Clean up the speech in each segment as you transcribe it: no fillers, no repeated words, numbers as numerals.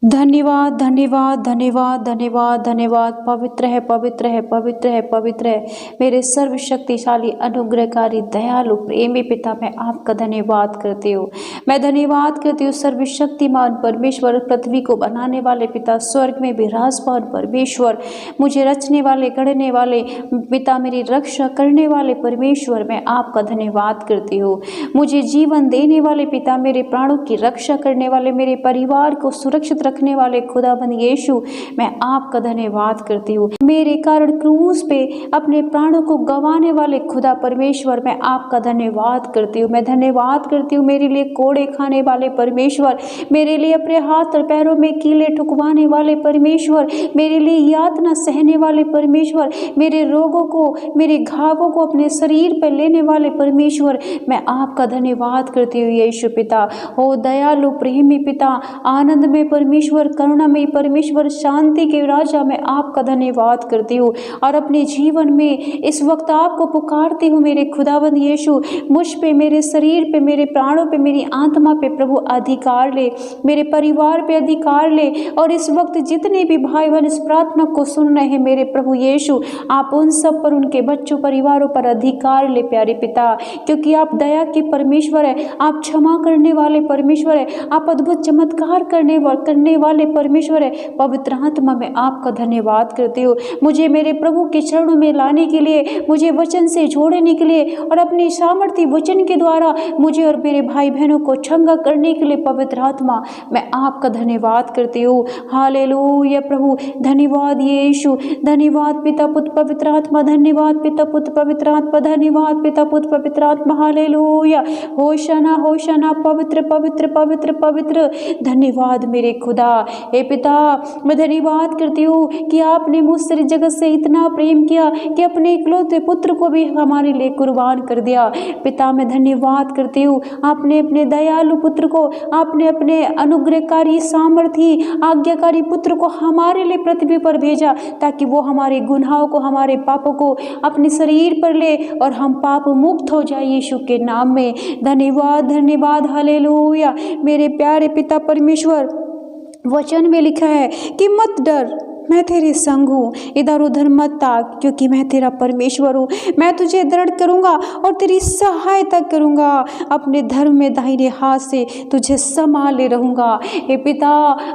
धन्यवाद धन्यवाद धन्यवाद धन्यवाद धन्यवाद। पवित्र है पवित्र है पवित्र है पवित्र है मेरे सर्वशक्तिशाली अनुग्रहकारी दयालु प्रेमी पिता, मैं आपका धन्यवाद करती हूँ। मैं धन्यवाद करती हूँ सर्वशक्तिमान परमेश्वर, पृथ्वी को बनाने वाले पिता, स्वर्ग में विराजमान परमेश्वर, मुझे रचने वाले गढ़ने वाले पिता, मेरी रक्षा करने वाले परमेश्वर, मैं आपका धन्यवाद करती हूँ। मुझे जीवन देने वाले पिता, मेरे प्राणों की रक्षा करने वाले, मेरे परिवार को सुरक्षित रखने वाले खुदाबंद यीशु, मैं आपका धन्यवाद करती हूँ। मेरे कारण क्रूस पे अपने प्राणों को गंवाने वाले खुदा परमेश्वर, मैं आपका धन्यवाद करती हूँ। मैं धन्यवाद करती हूँ मेरे लिए कोड़े खाने वाले परमेश्वर, मेरे लिए अपने हाथ और पैरों में कीले ठुकवाने वाले परमेश्वर, मेरे लिए यातना सहने वाले परमेश्वर, मेरे रोगों को, मेरे घावों को अपने शरीर पर लेने वाले परमेश्वर, मैं आपका धन्यवाद करती हूँ यीशु पिता। ओ दयालु प्रेमी पिता, आनंद में परमेश्वर, करुणा में परमेश्वर, शांति के राजा, मैं आपका धन्यवाद करती हूँ और अपने जीवन में इस वक्त आपको पुकारती हूँ। मेरे खुदावंद यीशु, मुझ पे, मेरे शरीर पे, मेरे प्राणों पे, मेरी आत्मा पे प्रभु अधिकार ले, मेरे परिवार पे अधिकार ले। और इस वक्त जितने भी भाई बहन इस प्रार्थना को सुन रहे हैं मेरे प्रभु यीशु, आप उन सब पर, उनके बच्चों, परिवारों पर अधिकार ले प्यारे पिता, क्योंकि आप दया के परमेश्वर है, आप क्षमा करने वाले परमेश्वर है, आप अद्भुत चमत्कार करने वाले परमेश्वर है। पवित्र आत्मा, मैं आपका धन्यवाद करती हूँ। मुझे मेरे प्रभु के चरणों में लाने के लिए, मुझे वचन से जोड़ने के लिए और अपने सामर्थ्य वचन के द्वारा मुझे और मेरे भाई बहनों को चंगा करने के लिए पवित्र आत्मा, मैं आपका धन्यवाद करती हूँ। हालेलुया प्रभु, धन्यवाद यीशु, धन्यवाद पिता पुत्र पवित्र आत्मा, धन्यवाद पिता पुत्र पवित्र आत्मा, धन्यवाद पिता पुत्र पवित्र आत्मा। हालेलुया, होशाना होशाना, पवित्र पवित्र पवित्र पवित्र। धन्यवाद मेरे खुदा। हे पिता, मैं धन्यवाद करती हूँ कि आपने मुझसे जगत से इतना प्रेम किया कि अपने इकलौते पुत्र को भी हमारे लिए कुर्बान कर दिया। पिता, मैं धन्यवाद करती हूँ, आपने अपने दयालु पुत्र को, आपने अपने अनुग्रहकारी, सामर्थी, आज्ञाकारी पुत्र को हमारे लिए पृथ्वी पर भेजा, ताकि वो हमारे गुनाहों को, हमारे पापों को अपने शरीर पर ले और हम पाप मुक्त हो जाए यीशु के नाम में। धन्यवाद धन्यवाद। हालेलुया मेरे प्यारे पिता परमेश्वर, वचन में लिखा है कि मत डर, मैं तेरे संग हूँ, इधर उधर मत ताक, क्योंकि मैं तेरा परमेश्वर हूँ। मैं तुझे दृढ़ करूँगा और तेरी सहायता करूँगा, अपने धर्म में दाहिने हाथ से तुझे संभाले रहूँगा। हे पिता,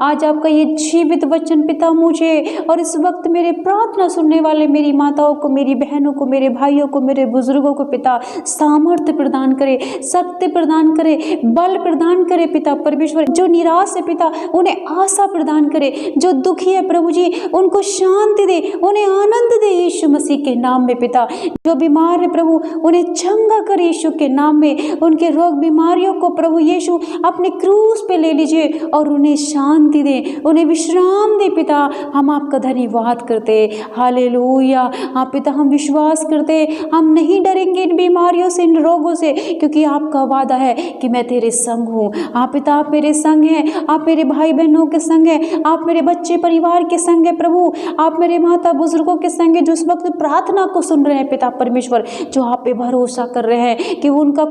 आज आपका ये जीवित वचन पिता मुझे और इस वक्त मेरे प्रार्थना सुनने वाले मेरी माताओं को, मेरी बहनों को, मेरे भाइयों को, मेरे बुजुर्गों को पिता सामर्थ्य प्रदान करे, शक्ति प्रदान करे, बल प्रदान करे पिता परमेश्वर। जो निराश है पिता, उन्हें आशा प्रदान करे। जो दुखी है प्रभु जी, उनको शांति दे, उन्हें आनंद दे यीशु मसीह के नाम में पिता। जो बीमार है प्रभु, उन्हें चंगा कर यीशु के नाम में। उनके रोग बीमारियों को प्रभु यीशु अपने क्रूस पे ले लीजिए और उन्हें शांति दे, उन्हें विश्राम दे पिता। हम आपका धन्यवाद करते। हालेलुया। हाँ पिता, हम विश्वास करते, हम नहीं डरेंगे इन बीमारियों से, इन रोगों से, क्योंकि आपका वादा है कि मैं तेरे संग हूँ। हाँ पिता, आप मेरे संग हैं, आप मेरे भाई बहनों के संग हैं, आप मेरे बच्चे परिवार के संग है प्रभु, आप मेरे माता बुजुर्गों के संग जो इस वक्त प्रार्थना को सुन रहे हैं पिता परमेश्वर, जो आप पे भरोसा कर रहे हैं कि उनका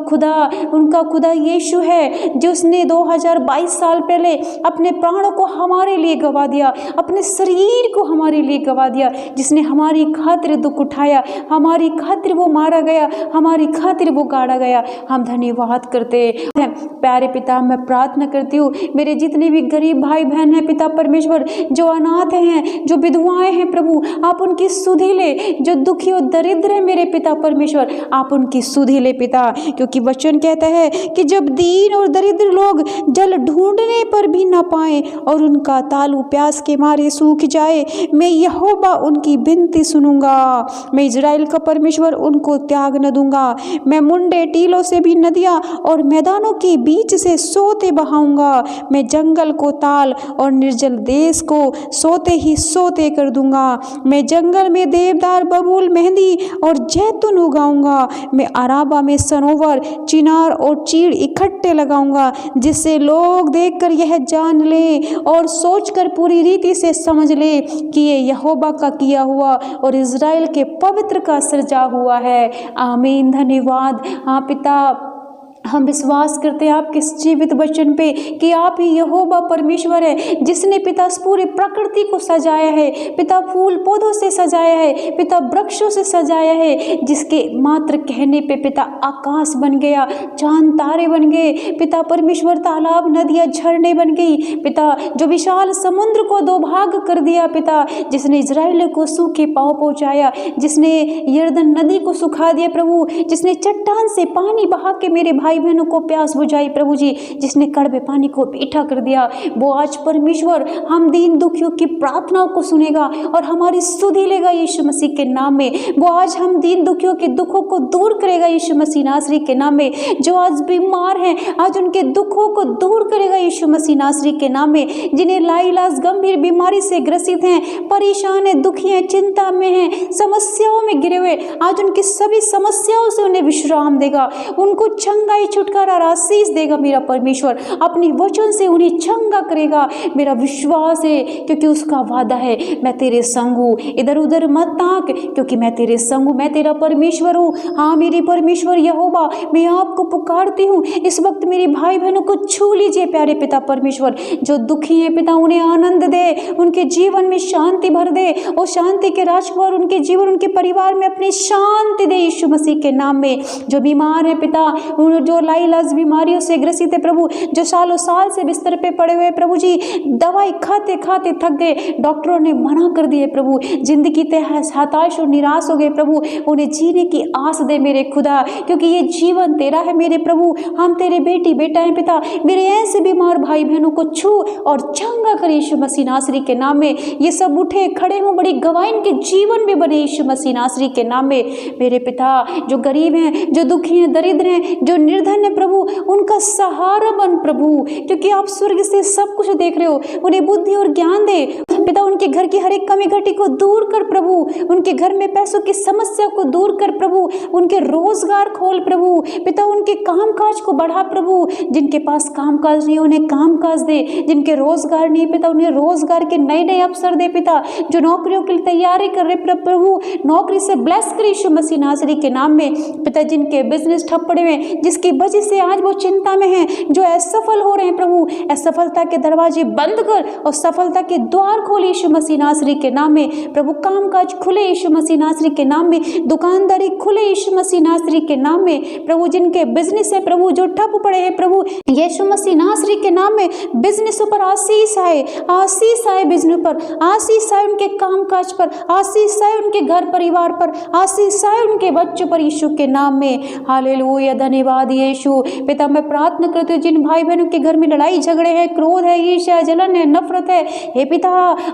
खुदा यीशु है, जो उसने 2022 साल पहले अपने प्राणों को हमारे लिए गवा दिया, अपने शरीर को हमारे लिए गवा दिया, जिसने हमारी खातिर दुख उठाया, हमारी खातिर वो मारा गया, हमारी खातिर वो गाड़ा गया। हम धन्यवाद करते हैं प्यारे पिता। मैं प्रार्थना करती हूँ मेरे जितने भी गरीब भाई बहन हैं पिता परमेश्वर, जो अनाथ हैं, जो विधवाएं हैं प्रभु, आप उनकी सुधि ले। जो दुखी और दरिद्र है मेरे पिता परमेश्वर, आप उनकी सुधि ले पिता, क्योंकि वचन कहता है कि जब दीन और दरिद्र लोग जल ढूंढने पर भी न पाए और उनका तालू प्यास के मारे सूख जाए, मैं यहोवा उनकी विनती सुनूंगा। मैं इजराइल का परमेश्वर उनको त्याग न दूंगा। मैं मुंडे टीलों से भी नदियां और मैदानों के बीच से सोते बहाऊंगा। मैं जंगल को ताल और निर्जल देश को सोते ही सोते कर दूंगा। मैं जंगल में देवदार, बबूल, मेहंदी और जैतून उगाऊंगा। मैं अराबा में सनोवर, चिनार और चीड़ इकट्ठे लगाऊंगा, जिससे लोग देखकर यह जान लें और सोचकर पूरी रीति से समझ ले कि ये यहोवा का किया हुआ और इज़राइल के पवित्र का सृजा हुआ है। आमीन। धन्यवाद। हाँ पिता, हम विश्वास करते हैं आपके जीवित वचन पे कि आप ही यहोवा परमेश्वर है, जिसने पिता इस पूरी प्रकृति को सजाया है, पिता फूल पौधों से सजाया है, पिता वृक्षों से सजाया है, जिसके मात्र कहने पे पिता आकाश बन गया, चांद तारे बन गए, पिता परमेश्वर तालाब नदियाँ झरने बन गई, पिता जो विशाल समुद्र को दो भाग कर दिया, पिता जिसने इजराइल को सूखे पाँव पहुँचाया, जिसने यरदन नदी को सुखा दिया प्रभु, जिसने चट्टान से पानी बहा के मेरे भाई बहनों को प्यास बुझाई प्रभु जी, जिसने कड़वे पानी को मीठा कर दिया, वो आज परमेश्वर हम दीन दुखियों की प्रार्थनाओं को सुनेगा और हमारी सुधि लेगा यीशु मसीह के नाम में। वो आज हम दीन दुखियों के दुखों को दूर करेगा यीशु मसीह नासरी के नाम में। जो आज बीमार हैं आज उनके दुखों को दूर करेगा यीशु मसीह नासरी के नाम में। जिन्हें लाइलाज गंभीर बीमारी से ग्रसित हैं, परेशान हैं, दुखी हैं, चिंता में हैं, समस्याओं में घिरे हुए, आज उनकी सभी समस्याओं से उन्हें विश्राम देगा, उनको चंगाई छुटकारा और आशीष देगा। मेरा परमेश्वर अपनी वचन से उन्हें चंगा करेगा, मेरा विश्वास है, क्योंकि उसका वादा है मैं तेरे संग हूँ, इधर उधर मत ताक, क्योंकि मैं तेरे संग हूँ, मैं तेरा परमेश्वर हूँ। हाँ मेरी परमेश्वर यहोवा, मैं आपको पुकारती हूँ, इस वक्त मेरे भाई बहनों को छू लीजिए प्यारे पिता परमेश्वर। जो दुखी है पिता उन्हें आनंद दे, उनके जीवन में शांति भर दे, और शांति के राजकुमार उनके जीवन उनके परिवार में अपनी शांति दे यीशु मसीह के नाम में। जो बीमार है पिता, जो लाइलाज बीमारियों से ग्रसित है प्रभु, जो सालों साल से बिस्तर पे पड़े हुए प्रभु जी, दवाई खाते खाते थक गए, डॉक्टरों ने मना कर दिए प्रभु, जिंदगी से हताश और निराश हो गए प्रभु, उन्हें जीने की आस दे मेरे खुदा, क्योंकि ये जीवन तेरा है मेरे प्रभु। हम तेरे बेटी बेटा हैं पिता, मेरे ऐसे बीमार भाई बहनों को छू और चंगा कर यीशु मसीह नासरी के नाम में। ये सब उठे खड़े हों, बड़ी गवाही इनके जीवन में बने यीशु मसीह नासरी के नाम में। मेरे पिता जो गरीब हैं, जो दुखी हैं, दरिद्र हैं, जो निर्धन है प्रभु, उनका सहारा बन प्रभु, क्योंकि आप स्वर्ग से सब कुछ देख रहे हो। उन्हें बुद्धि और ज्ञान दे पिता, उनके घर की हर एक कमी घटी को दूर कर प्रभु, उनके घर में पैसों की समस्या को दूर कर प्रभु, उनके रोजगार खोल प्रभु पिता, उनके कामकाज को बढ़ा प्रभु। जिनके पास कामकाज नहीं उन्हें कामकाज दे, जिनके रोजगार नहीं पिता उन्हें रोजगार के नए नए अवसर दे पिता। जो नौकरियों की तैयारी कर रहे प्रभु, नौकरी से ब्लेस कर यीशु मसीह नासरी के नाम में पिता। जिनके बिजनेस ठप पड़े हुए, जिसकी वजह से आज वो चिंता में हैं, जो असफल हो रहे हैं प्रभु, असफलता के दरवाजे बंद कर और सफलता के द्वार खोल यीशु मसीह नासरी के नाम में प्रभु। कामकाज खुले यीशु मसीह नासरी के नाम में, दुकानदारी खुले यीशु मसीह नासरी के नाम में प्रभु। जिनके बिजनेस है प्रभु जो ठप पड़े हैं प्रभु, यीशु मसीह नासरी के नाम में बिजनेस पर आशीष आए, आशीष आए बिजनेस पर, आशीष आए उनके कामकाज पर, आशीष आए उनके घर परिवार पर, आशीष आए उनके बच्चों पर यीशु के नाम में। हालेलुया, धन्यवाद यीशु पिता। मैं प्रार्थना करती हूँ जिन भाई बहनों के घर में लड़ाई झगड़े हैं, क्रोध है, ईर्ष्या, जलन है, नफरत है, हे पिता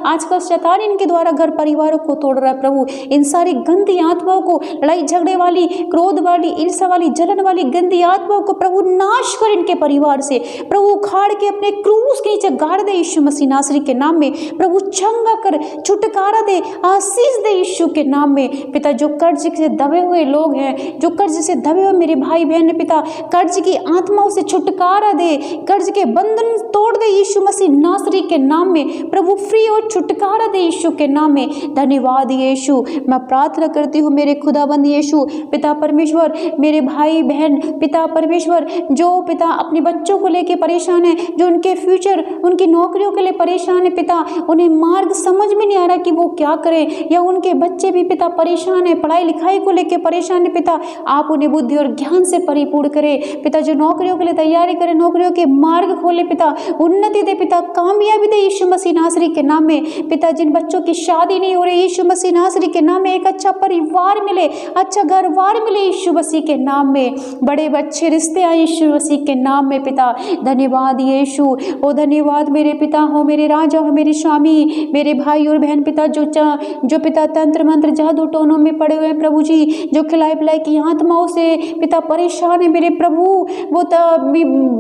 आजकल शैतान इनके द्वारा घर परिवारों को तोड़ रहा है प्रभु। इन सारी गंदी आत्माओं को, लड़ाई झगड़े वाली, क्रोध वाली, ईर्ष्या वाली, जलन वाली गंदी आत्माओं को प्रभु नाश कर इनके परिवार से प्रभु, उखाड़ के अपने क्रूस के नीचे गाड़ दे यीशु मसीह नासरी के नाम में प्रभु। चंगा कर, छुटकारा दे, आशीष दे यीशु के नाम में पिता। जो कर्ज से दबे हुए लोग हैं, जो कर्ज से दबे हुए मेरे भाई बहन ने पिता, कर्ज की आत्माओं से छुटकारा दे, कर्ज के बंधन तोड़ दे यीशु मसीह नासरी के नाम में प्रभु। फ्री और छुटकारा दे यीशु के नाम में। धन्यवाद यीशु। मैं प्रार्थना करती हूँ मेरे खुदाबंद यीशु पिता परमेश्वर, मेरे भाई बहन पिता परमेश्वर जो पिता अपने बच्चों को लेके परेशान है, जो उनके फ्यूचर, उनकी नौकरियों के लिए परेशान है पिता, उन्हें मार्ग समझ में नहीं आ रहा कि वो क्या करें, या उनके बच्चे भी पिता परेशान है, पढ़ाई लिखाई को लेके परेशान है पिता। आप उन्हें बुद्धि और ज्ञान से परिपूर्ण करें पिता। जो नौकरियों के लिए तैयारी करें, नौकरियों के मार्ग खोले पिता, उन्नति दे पिता, कामयाबी दे यीशु मसीह नासरी के नाम में पिता। जिन बच्चों की शादी नहीं हो रही यीशु मसीह नासरी के नाम में एक अच्छा परिवार मिले, अच्छा घरवार मिले यीशु मसीह के नाम में, बड़े अच्छे रिश्ते आए यीशु मसीह के नाम में पिता। धन्यवाद यीशु, ओ धन्यवाद मेरे पिता हो, मेरे राजा हो, मेरे स्वामी, मेरे भाई और बहन पिता जो पिता तंत्र मंत्र जादू टोनों में पड़े हुए हैं प्रभु जी, जो खिलाई पिलाई की आत्माओं से पिता परेशान है मेरे प्रभु, वो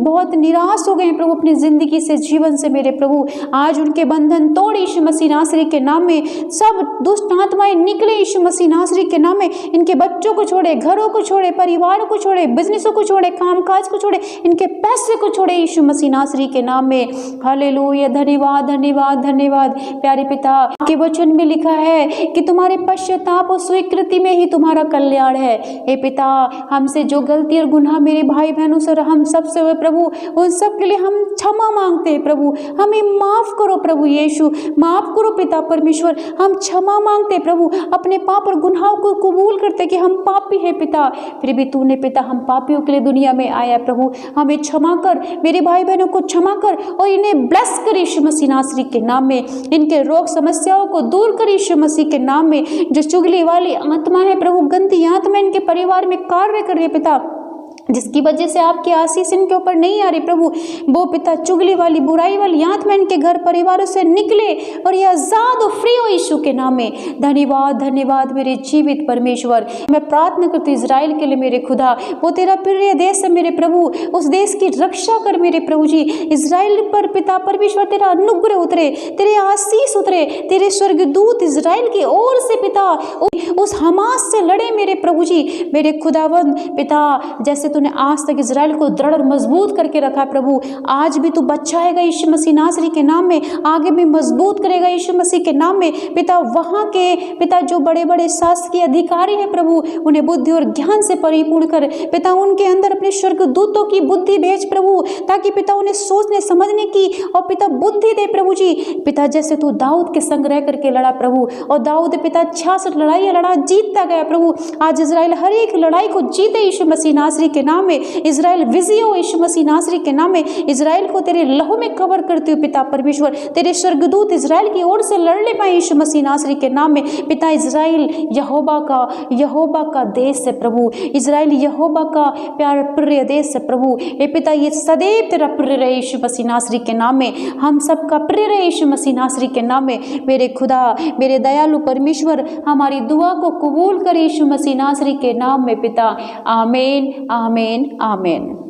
बहुत निराश हो गए हैं प्रभु अपनी जिंदगी से, जीवन से मेरे प्रभु। आज उनके बंधन तोड़ यीशु मसीह नासरी के नाम में, सब दुष्ट आत्माएं निकले यीशु मसीह नासरी के नाम में। इनके बच्चों को छोड़े, घरों को छोड़े, परिवार को छोड़े, बिजनेसों को छोड़े, कामकाज को छोड़े, इनके पैसे को छोड़े यीशु मसीह नासरी के नाम में। हालेलुया, धन्यवाद धन्यवाद धन्यवाद प्यारे पिता। आपके वचन में लिखा है कि तुम्हारे पश्चाताप और स्वीकृति में ही तुम्हारा कल्याण है। हे पिता, हमसे जो गलती और गुनाह मेरे भाई बहनों से और हम सबसे प्रभु उन सब के लिए हम क्षमा मांगते हैं प्रभु, हमें माफ़ करो प्रभु यीशु, माफ़ करो पिता परमेश्वर, हम क्षमा मांगते प्रभु, अपने पाप और गुनाहों को कबूल करते कि हम पापी हैं पिता, फिर भी तूने पिता हम पापियों के लिए दुनिया में आया प्रभु, हमें क्षमा कर, मेरे भाई बहनों को क्षमा कर और इन्हें ब्लेस कर यीशु मसीह नासरी के नाम में, इनके रोग समस्याओं को दूर कर यीशु मसीह के नाम में। जो चुगली वाली आत्मा है प्रभु, गंदी आत्मा इनके परिवार में कार्य कर रही है पिता, जिसकी वजह से आपकी आशीष इनके ऊपर नहीं आ रही प्रभु, वो पिता चुगली वाली बुराई वाली आत्मा इनके घर परिवारों से निकले और ये आजाद और फ्री हो यीशु के नाम में। धन्यवाद धन्यवाद मेरे जीवित परमेश्वर। मैं प्रार्थना करती हूँ इजराइल के लिए मेरे खुदा, वो तेरा प्रिय देश है मेरे प्रभु, उस देश की रक्षा कर मेरे प्रभु जी। इजराइल पर पिता परमेश्वर तेरा अनुग्रह उतरे, तेरे आशीष उतरे, तेरे स्वर्गदूत इजराइल की ओर से पिता उस हमास से लड़े मेरे प्रभु जी, मेरे खुदावंद पिता। जैसे तूने आज तक इजराइल को दृढ़ और मजबूत करके रखा प्रभु, आज भी तू बचाएगा यीशु मसीह नासरी के नाम में, आगे भी मजबूत करेगा यीशु मसीह के नाम में पिता। वहाँ के पिता जो बड़े बड़े शासकीय अधिकारी हैं प्रभु, उन्हें बुद्धि और ज्ञान से परिपूर्ण कर पिता, उनके अंदर अपने स्वर्गदूतों की बुद्धि भेज प्रभु, ताकि पिता उन्हें सोचने समझने की और पिता बुद्धि दे प्रभु जी। पिता जैसे तू दाऊद के संग रह करके लड़ा प्रभु, और दाऊद पिता 66 लड़ाई लड़ा, जीतता गया प्रभु, आज इजराइल हर एक लड़ाई को जीते यीशु मसीह नासरी के नाम में। इजराइल विजयी हो यीशु मसीह नासरी के नाम में। इजराइल को तेरे लहू में कवर करते हुए पिता परमेश्वर, तेरे स्वर्गदूत इजराइल की ओर से लड़ने पाए यीशु मसीह नासरी के नाम में पिता। इजराइल यहोवा का देश है प्रभु, इजराइल यहोवा का प्यार प्रिय देश है प्रभु। हे पिता ये सदैव तेरा प्रिय रहे यीशु मसीह नासरी के नाम में, हम सबका प्रिय रहे यीशु मसीह नासरी के नाम में। मेरे खुदा मेरे दयालु परमेश्वर, हमारी दुआ को कबूल कर यीशु मसीह नासरी के नाम में पिता। आमीन आमीन आमीन।